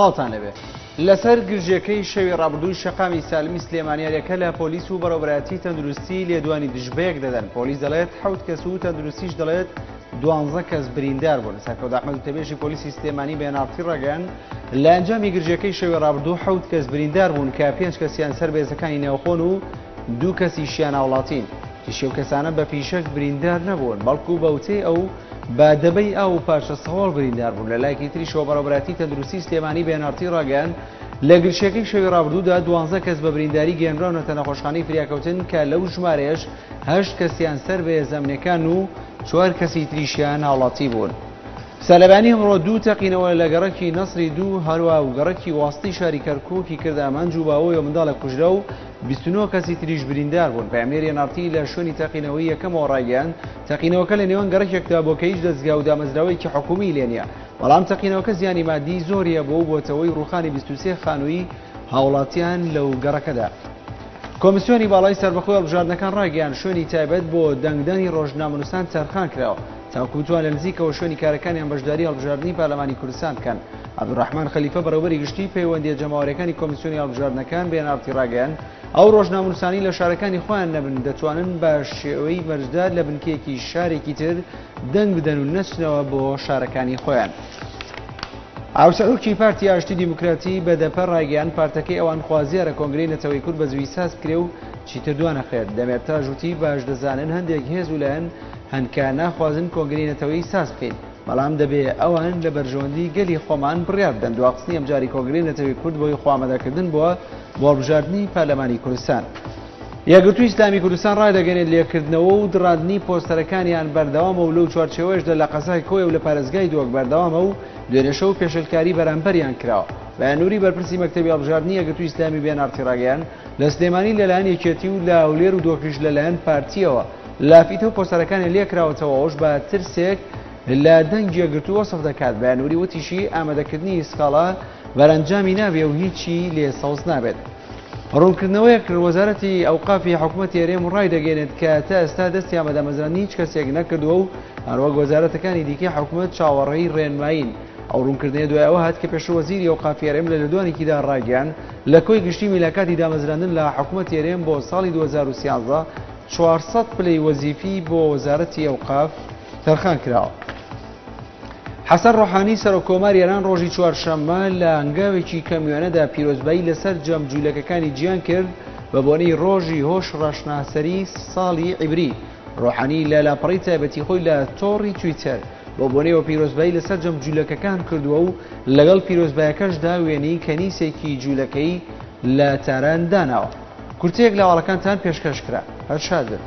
ساڵتان لەبێ. لەسەر گرژەکەی شەوی ڕابردووی شەقامی سالمی سلێمانیارەکە لە پۆلیس و بەڕێوەبەرایەتی تەندروستی لێدوانی دژبەیەک دەدەن. پۆلیس دەڵێت 7 کەس و تەندروستیش دەڵێت 12 کەس بریندار بوون. سەرکەوت ئەحمەد تەبێژی پۆلیسی سلێمانی بەیانناڵتی ڕاگەیاند لە ئەنجامی گرژەکەی شەوی ڕابردوو 7 کەس بریندار بوون کە 5 کەسیان سەربێزەکانی نێوخۆن و 2 کەسیشیان هاوڵاتین. تیشێو کەسانە بە پیشەک بریندار نەبوون بەڵکو بەوتەی ئەو با دەبەی ئاو پاشە سەواڵ بریندار بوون. لە لایەکی تری شۆ بەڕێوەبەرایەتی تەندروستی سلێمانی بەیانناڵتی ڕاگەیاند لە گرژەکەی شەوی ڕابردوودا 12 کەس بە برینداری گەێنراونەتە نەخۆشخانەی فریاکەوتن کە لەو ژمارەیەش 8 کەسیان سەربێزەمنەکان و 4 کەسی تریشیان هاوڵاتی بوون. سەلەبانی ئەمڕۆ 2 تەقینەوە لە گەڕەکی نەسری 2 هەروە و گەڕەکی واستی شاری کەرکووکی کرد ئامانج و باوەی و منداڵە کوژرا و 29 کەسی تریش بریندار بوون. پامێری نارتی لە شوێنی تەقینەوەی یەکەمەوە ڕایگەیاند تەقینەوەکە لە نێوان گەڕەکێکدا بۆ کە هیچ دەستگا و دامەزراوەیەکی حکومی لێ نییە، بەڵام تەقینەوەکە زیانی مادی زۆریە بۆ بۆتەوەی ڕووخانی 23 خانووی هاوڵاتیان لەو گەڕەکەدا. کۆمیسیۆنی باڵای سەربەخۆی هەڵبژاردنەکان ڕایگەیاند شوێنی تایبەت بۆ دەنگدانی ڕۆژنامەنووسان چەرخان کراوە تاکوتوان لە نزیکەوە شوێنی کارەکانیان بەشداری هەڵبژاردننی پارلەمانی کوردستان بکەن. عەبدوڕەحمان خەلیفە بەڕێوەبەری گشتی پەیوەندیە جەماوەریەکانی کۆمیسیۆنی هەڵبژاردنەکان بەیانناڵتی ڕاگەیاند ئەو ڕۆژنامەنووسانی لە شارەکانی خۆیان نەبن دەتوانن بە شێوەی مەرجدار لە بنکەیەکی شارێکی تر دەنگ بدەن و نەچنەوە بۆ شارەکانی خۆیان. ئاوسەعورکی پارتی ئاشتی دیموکراتی بەدەپەر ڕایگەیاند پارتەکەی ئەوان خوازیارە کۆنگرەی نەتەوەی کورد بە زووی ساز بکرێ و چیتر دوانەخێت. دەمێت تا ژووتی باش دەزانن هەندێک هێز و لایەن هەندکە ناخوازن کۆنگرەی نەتەوەی ساز بکەین، بەڵام دەبێ ئەوان لە بەرژەوەندی گەلی خۆمان بڕیار بدەن دواقسنی ئەمجاری کۆنگرەی نەتەوەی کورد بۆی خۆئامادەکردن بۆ هەڵبژاردننی پارلەمانی کوردستان. یەکگرتووی ئیسلامی کوردستان ڕایدەگەنێت لێکردنەوە و دڕاندنی پۆستەرەکانیان بەردەوامە و لەو چوارچێوەیەشدا لە قەزای کۆی و لە پارێزگای دۆک بەردەوامە و دوێنێشە و پێشەلکاری بەرامبەریان کراوە. بەیاننووری بەرپرسی مەکتەبی هەڵبژاردننی یەکگرتووی ئیسلامی بەیانناڵتی ڕاگەیاند لە سلێمانی لەلایەن یەکێتی و لە هەولێر و دۆکیش لەلایەن پارتیەوە لافیتە و پۆستەرەکانی لێکراوەتەوە ئەوش بە ترسێک لە دەنگی یەکگرتوو وەسف دەکات. بەیاننووری وتیشی ئامادەکردنی سکاڵا بەرەنجامی نابێ و هیچی لێ سەوز نابێت. ڕوونکردنەوەیەک وەزارەتی ئەوقافی حکوومەتی هەرێم ڕایدەگەێنێت کە تا ئێستا دەستی ئامادەمەزرانی هیچ کەسێک نەکردووە و هەروەک وەزارەتەکانی دیکەی حکوومەت چاوەڕێی ڕێنمایین. ئەو ڕوونکردنەیە دوایەوە هات کە پێشوەزیری ئەوقافی هەرێم لە لەدوانێکیدا ڕاگەیاند لە کۆی گشتی میلاکاتی دامەزراندن لە حکوومەتی هەرێم بۆ ساڵی 2013 400 پلەی وەزیفی بۆ وەزارەتی ئەوقاف تەرخان کراوە. حەسەن ڕۆحانی سەرۆکۆماری ئێران ڕۆژی چوارشەممە لە هەنگاوێکی کەمیوانەدا پیرۆزبایی لەسەر جەم جوولەکەکانی گیان کرد بە بۆنەی ڕۆژی هۆش ڕەشناسەری ساڵی عیبری. ڕۆحانی لە لاپەڕەی تایبەتی خۆی لە تۆڕی تویتەر بۆ بۆنەیەوە پیرۆزبایی لەسەر جەم جوولەکەکان کردووە و لەگەڵ پیرۆزبایەکەشدا وێنەی کەنیسێکی جوولەکەی لە تاران داناوە. کورتەیەک لە هەواڵەکانتان پێشکەش کرا. هەرشاد بن.